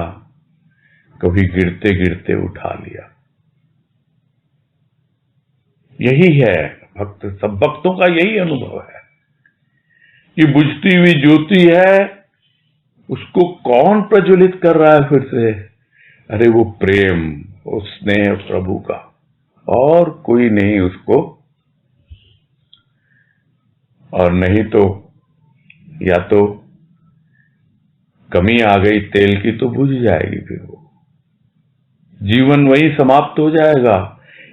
कभी गिरते गिरते उठा लिया। यही है भक्त, सब भक्तों का यही अनुभव है कि बुझती हुई ज्योति है, उसको कौन प्रज्वलित कर रहा है फिर से? अरे वो प्रेम, वो स्नेह प्रभु का, और कोई नहीं उसको। और नहीं तो या तो कमी आ गई तेल की तो बुझ जाएगी, फिर वो जीवन वही समाप्त हो जाएगा।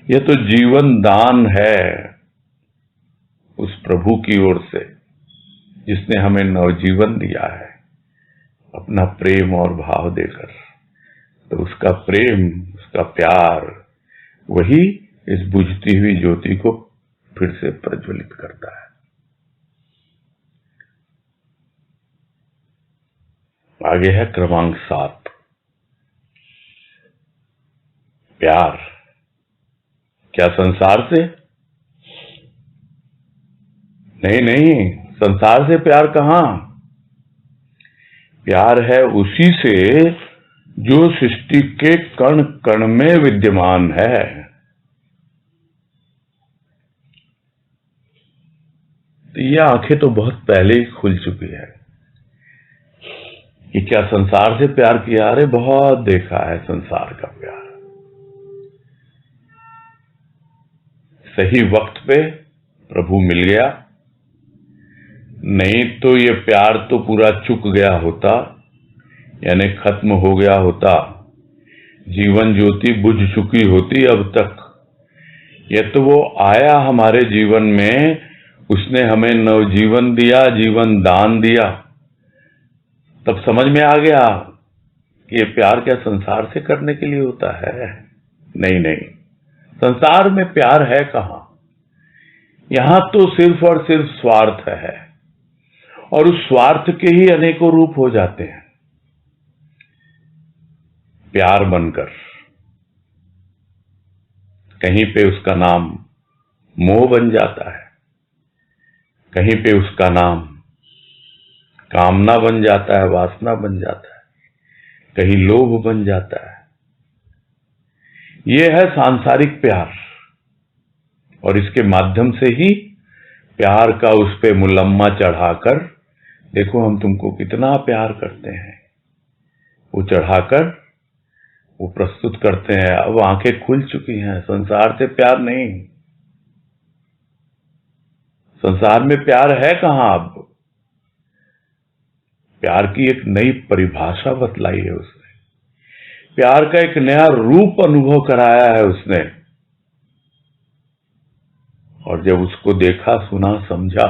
यह तो जीवन दान है उस प्रभु की ओर से, जिसने हमें नवजीवन दिया है अपना प्रेम और भाव देकर। तो उसका प्रेम, उसका प्यार, वही इस बुझती हुई ज्योति को फिर से प्रज्वलित करता है। आगे है क्रमांक 7, प्यार। क्या संसार से? नहीं नहीं, संसार से प्यार कहां। प्यार है उसी से जो सृष्टि के कण कण में विद्यमान है। तो ये आंखें तो बहुत पहले ही खुल चुकी है कि क्या संसार से प्यार किया। अरे बहुत देखा है संसार का प्यार। सही वक्त पे प्रभु मिल गया, नहीं तो ये प्यार तो पूरा चुक गया होता, यानी खत्म हो गया होता। जीवन ज्योति बुझ चुकी होती अब तक। ये तो वो आया हमारे जीवन में, उसने हमें नवजीवन दिया, जीवन दान दिया। तब समझ में आ गया कि ये प्यार क्या संसार से करने के लिए होता है। नहीं नहीं, संसार में प्यार है कहां। यहां तो सिर्फ और सिर्फ स्वार्थ है, और उस स्वार्थ के ही अनेकों रूप हो जाते हैं प्यार बनकर। कहीं पे उसका नाम मोह बन जाता है, कहीं पे उसका नाम कामना बन जाता है, वासना बन जाता है, कहीं लोभ बन जाता है। यह है सांसारिक प्यार, और इसके माध्यम से ही प्यार का उस पे मुलम्मा चढ़ाकर, देखो हम तुमको कितना प्यार करते हैं, वो चढ़ाकर वो प्रस्तुत करते हैं। अब आंखें खुल चुकी हैं, संसार से प्यार नहीं। संसार में प्यार है कहां अब। प्यार की एक नई परिभाषा बतलाई है उसने, प्यार का एक नया रूप अनुभव कराया है उसने। और जब उसको देखा, सुना, समझा,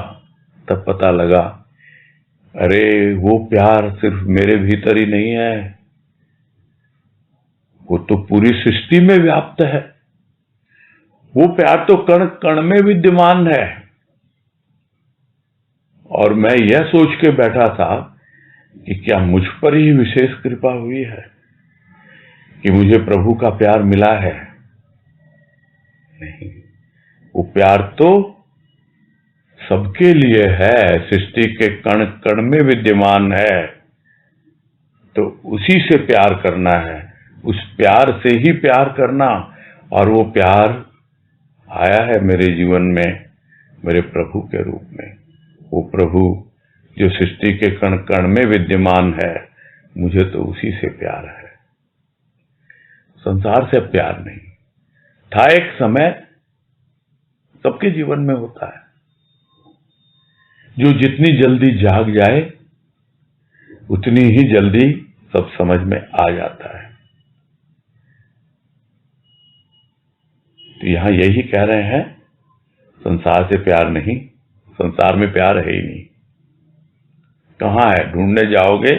तब पता लगा, अरे वो प्यार सिर्फ मेरे भीतर ही नहीं है, वो तो पूरी सृष्टि में व्याप्त है। वो प्यार तो कण कण में विद्यमान है। और मैं यह सोच के बैठा था कि क्या मुझ पर ही विशेष कृपा हुई है कि मुझे प्रभु का प्यार मिला है? नहीं, वो प्यार तो सबके लिए है, सृष्टि के कण कण में विद्यमान है। तो उसी से प्यार करना है, उस प्यार से ही प्यार करना। और वो प्यार आया है मेरे जीवन में मेरे प्रभु के रूप में। वो प्रभु जो सृष्टि के कण कण में विद्यमान है, मुझे तो उसी से प्यार है, संसार से प्यार नहीं। था एक समय, सबके जीवन में होता है, जो जितनी जल्दी जाग जाए उतनी ही जल्दी सब समझ में आ जाता है। तो यहां यही कह रहे हैं, संसार से प्यार नहीं, संसार में प्यार है ही नहीं। कहां है? ढूंढने जाओगे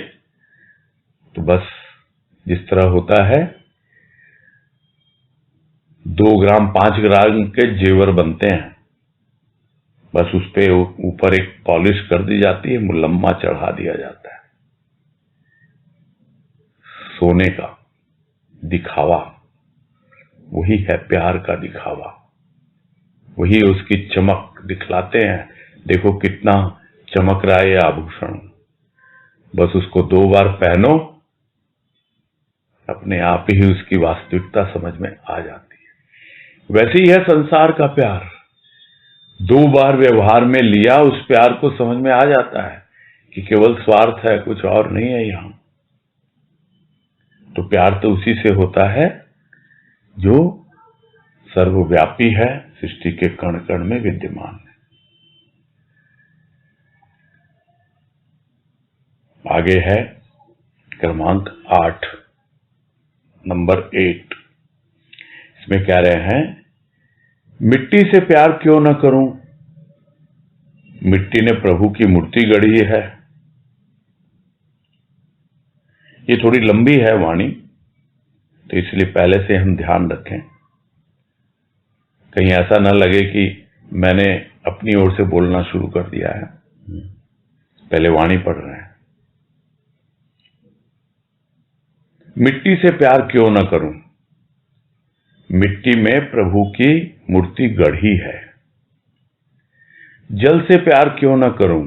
तो बस जिस तरह होता है 2 ग्राम 5 ग्राम के जेवर बनते हैं, बस उस पे ऊपर एक पॉलिश कर दी जाती है, मुलम्मा चढ़ा दिया जाता है। सोने का दिखावा, वही है प्यार का दिखावा, वही उसकी चमक दिखलाते हैं। देखो कितना चमक रहा है ये आभूषण, बस उसको 2 बार पहनो, अपने आप ही उसकी वास्तविकता समझ में आ जाती है। वैसे ही है संसार का प्यार, 2 बार व्यवहार में लिया, उस प्यार को समझ में आ जाता है कि केवल स्वार्थ है, कुछ और नहीं है यहां। तो प्यार तो उसी से होता है जो सर्वव्यापी है, सृष्टि के कण कण में विद्यमान है। आगे है क्रमांक 8, नंबर 8। इसमें कह रहे हैं, मिट्टी से प्यार क्यों न करूं? मिट्टी ने प्रभु की मूर्ति गढ़ी है। ये थोड़ी लंबी है वाणी, तो इसलिए पहले से हम ध्यान रखें, कहीं ऐसा न लगे कि मैंने अपनी ओर से बोलना शुरू कर दिया है। पहले वाणी पढ़ रहे हैं। मिट्टी से प्यार क्यों न करूं? मिट्टी में प्रभु की मूर्ति गढ़ी है। जल से प्यार क्यों न करूं?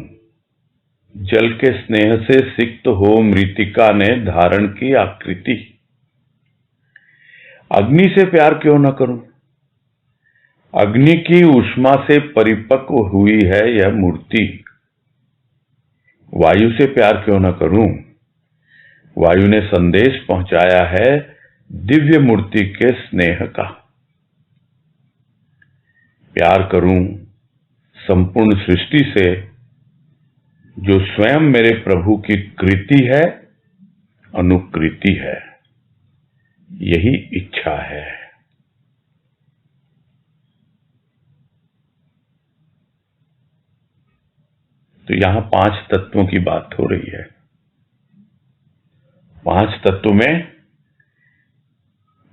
जल के स्नेह से सिक्त हो मृतिका ने धारण की आकृति। अग्नि से प्यार क्यों न करूं? अग्नि की ऊष्मा से परिपक्व हुई है यह मूर्ति। वायु से प्यार क्यों न करूं? वायु ने संदेश पहुंचाया है दिव्य मूर्ति के स्नेह का। प्यार करूं संपूर्ण सृष्टि से, जो स्वयं मेरे प्रभु की कृति है, अनुकृति है, यही इच्छा है। तो यहां 5 तत्वों की बात हो रही है। 5 तत्व में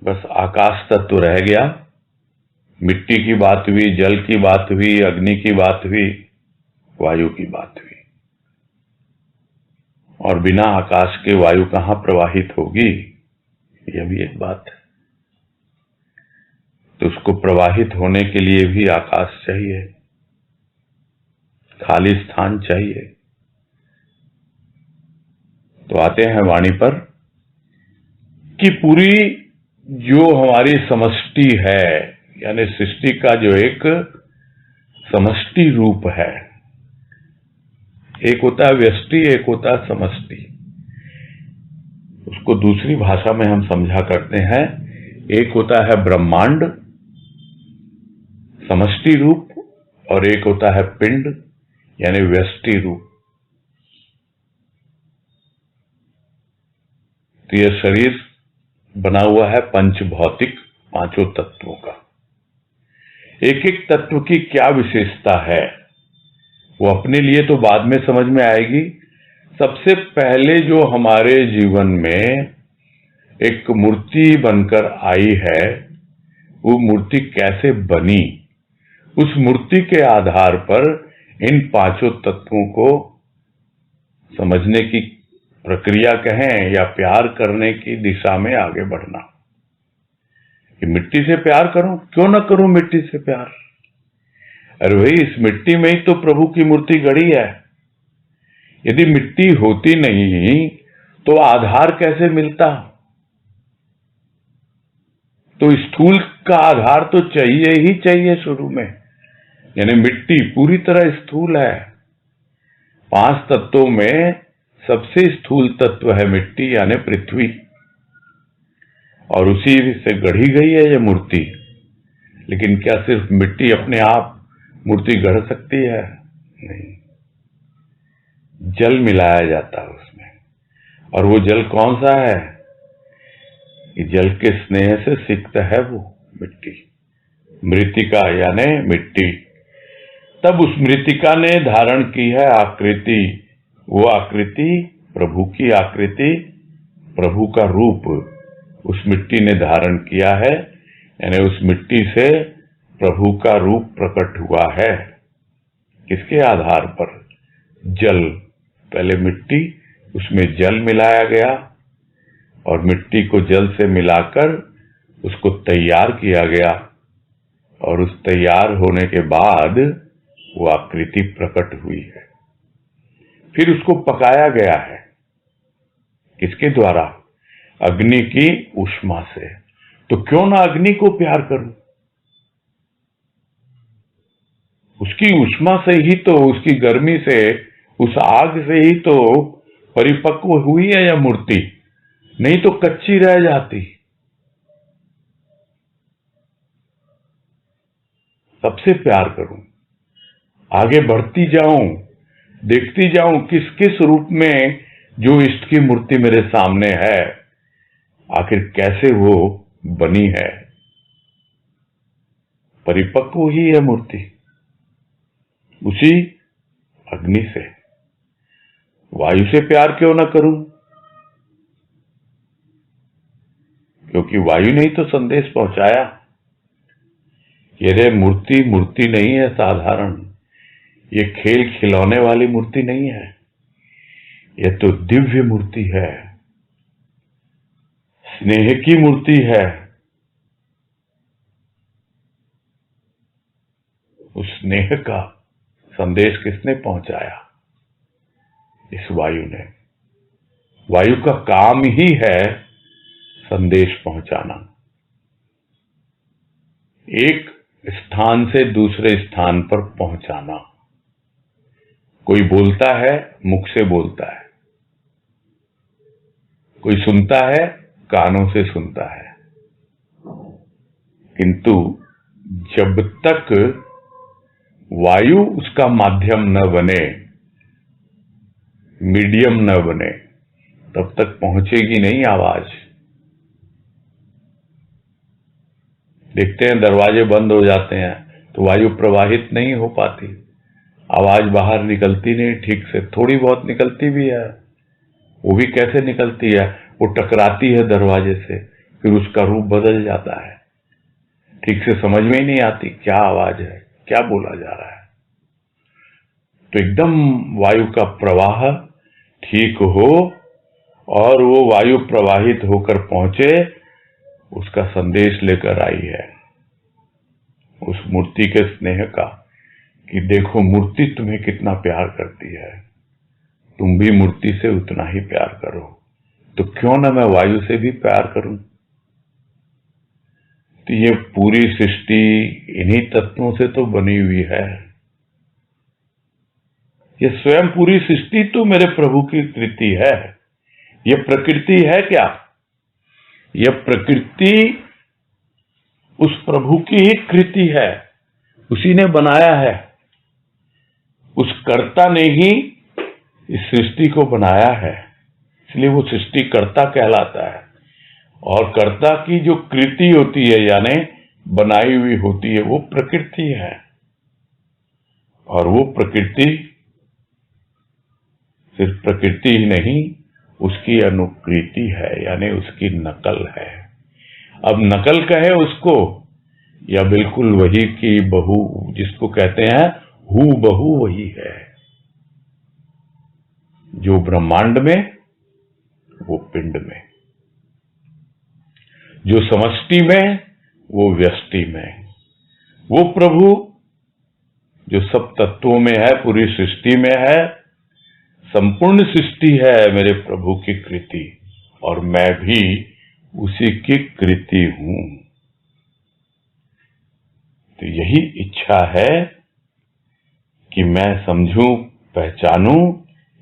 बस आकाश तत्व रह गया, मिट्टी की बात हुई, जल की बात हुई, अग्नि की बात हुई, वायु की बात हुई। और बिना आकाश के वायु कहां प्रवाहित होगी, यह भी एक बात है। तो उसको प्रवाहित होने के लिए भी आकाश चाहिए, खाली स्थान चाहिए। तो आते हैं वाणी पर कि पूरी जो हमारी समष्टि है, यानी सृष्टि का जो एक समष्टि रूप है, एक होता है व्यष्टि, एक होता है समष्टि। उसको दूसरी भाषा में हम समझा करते हैं, एक होता है ब्रह्मांड समष्टि रूप, और एक होता है पिंड यानी व्यष्टि रूप। तो यह शरीर बना हुआ है पंच भौतिक 5 तत्वों का। एक एक तत्व की क्या विशेषता है वो अपने लिए तो बाद में समझ में आएगी। सबसे पहले जो हमारे जीवन में एक मूर्ति बनकर आई है, वो मूर्ति कैसे बनी, उस मूर्ति के आधार पर इन पांचों तत्वों को समझने की प्रक्रिया कहें या प्यार करने की दिशा में आगे बढ़ना। कि मिट्टी से प्यार करूं, क्यों ना करूं मिट्टी से प्यार? अरे भाई, इस मिट्टी में ही तो प्रभु की मूर्ति गढ़ी है। यदि मिट्टी होती नहीं तो आधार कैसे मिलता? तो स्थूल का आधार तो चाहिए ही चाहिए शुरू में। यानी मिट्टी पूरी तरह स्थूल है। 5 तत्वों में सबसे स्थूल तत्व है मिट्टी, यानी पृथ्वी, और उसी से गढ़ी गई है ये मूर्ति। लेकिन क्या सिर्फ मिट्टी अपने आप मूर्ति गढ़ सकती है? नहीं, जल मिलाया जाता है उसमें। और वो जल कौन सा है? कि जल के स्नेह से सिक्त है वो मिट्टी, मृतिका यानी मिट्टी। तब उस मृतिका ने धारण की है आकृति। वो आकृति प्रभु की आकृति, प्रभु का रूप उस मिट्टी ने धारण किया है। यानी उस मिट्टी से प्रभु का रूप प्रकट हुआ है। किसके आधार पर? जल। पहले मिट्टी, उसमें जल मिलाया गया और मिट्टी को जल से मिलाकर उसको तैयार किया गया, और उस तैयार होने के बाद वो आकृति प्रकट हुई है। फिर उसको पकाया गया है। किसके द्वारा? अग्नि की ऊष्मा से। तो क्यों ना अग्नि को प्यार करूं? उसकी ऊष्मा से ही तो, उसकी गर्मी से, उस आग से ही तो परिपक्व हुई है यह मूर्ति, नहीं तो कच्ची रह जाती। सबसे प्यार करूं, आगे बढ़ती जाऊं, देखती जाऊं किस किस रूप में जो इष्ट की मूर्ति मेरे सामने है, आखिर कैसे वो बनी है। परिपक्व ही है मूर्ति उसी अग्नि से। वायु से प्यार क्यों ना करूं? क्योंकि वायु ने ही तो संदेश पहुंचाया। ये मूर्ति मूर्ति नहीं है साधारण, ये खेल खिलौने वाली मूर्ति नहीं है, ये तो दिव्य मूर्ति है, स्नेह की मूर्ति है। उस स्नेह का संदेश किसने पहुंचाया? इस वायु ने। वायु का काम ही है संदेश पहुंचाना। एक स्थान से दूसरे स्थान पर पहुंचाना। कोई बोलता है, मुख से बोलता है, कोई सुनता है, कानों से सुनता है। किंतु जब तक वायु उसका माध्यम न बने, मीडियम न बने, तब तक पहुंचेगी नहीं आवाज। देखते हैं दरवाजे बंद हो जाते हैं तो वायु प्रवाहित नहीं हो पाती, आवाज बाहर निकलती नहीं ठीक से। थोड़ी बहुत निकलती भी है, वो भी कैसे निकलती है? वो टकराती है दरवाजे से, फिर उसका रूप बदल जाता है, ठीक से समझ में ही नहीं आती क्या आवाज है, क्या बोला जा रहा है। तो एकदम वायु का प्रवाह ठीक हो और वो वायु प्रवाहित होकर पहुंचे, उसका संदेश लेकर आई है उस मूर्ति के स्नेह का, कि देखो मूर्ति तुम्हें कितना प्यार करती है, तुम भी मूर्ति से उतना ही प्यार करो। तो क्यों ना मैं वायु से भी प्यार करूं? तो ये पूरी सृष्टि इन्हीं तत्वों से तो बनी हुई है। ये स्वयं पूरी सृष्टि तो मेरे प्रभु की कृति है। ये प्रकृति है क्या? यह प्रकृति उस प्रभु की ही कृति है, उसी ने बनाया है। उस कर्ता ने ही इस सृष्टि को बनाया है, इसलिए वो सृष्टि कर्ता कहलाता है। और कर्ता की जो कृति होती है, यानी बनाई हुई होती है, वो प्रकृति है। और वो प्रकृति सिर्फ प्रकृति ही नहीं, उसकी अनुकृति है, यानी उसकी नकल है। अब नकल कहे उसको या बिल्कुल वही की बहू, जिसको कहते हैं हू बहू वही है। जो ब्रह्मांड में वो पिंड में, जो समष्टि में वो व्यष्टि में, वो प्रभु जो सब तत्वों में है, पूरी सृष्टि में है, संपूर्ण सृष्टि है मेरे प्रभु की कृति, और मैं भी उसी की कृति हूं। तो यही इच्छा है कि मैं समझूं, पहचानूं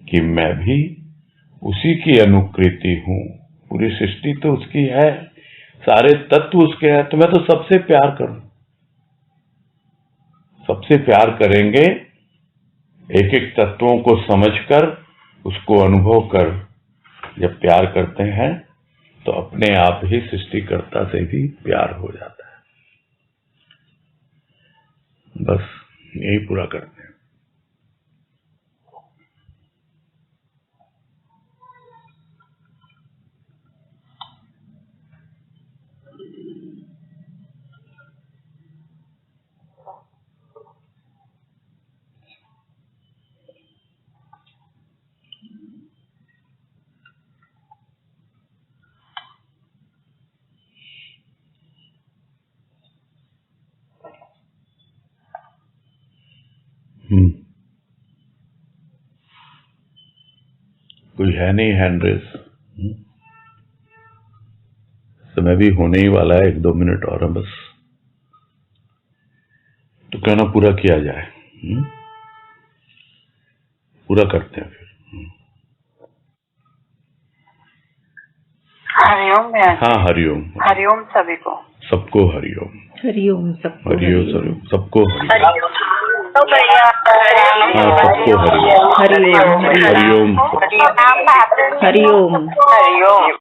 कि मैं भी उसी की अनुकृति हूं। पूरी सृष्टि तो उसकी है, सारे तत्व उसके हैं, तो मैं तो सबसे प्यार करूं। सबसे प्यार करेंगे, एक एक तत्वों को समझकर, उसको अनुभव कर जब प्यार करते हैं तो अपने आप ही सृष्टिकर्ता से भी प्यार हो जाता है। बस यही पूरा करते हैं। कोई है नहीं हैंड रेस। समय भी होने ही वाला है, 1-2 मिनट और है बस, तो क्यों ना पूरा किया जाए। पूरा करते हैं फिर। हरिओम। हाँ, हरिओम। हरिओम सभी को। सबको हरिओम। हरिओम सबको। हरिओम सबको हरिओम। हाँ, सबको हरिओम। हरिओम हरिओम। हरिओम। हरिओम।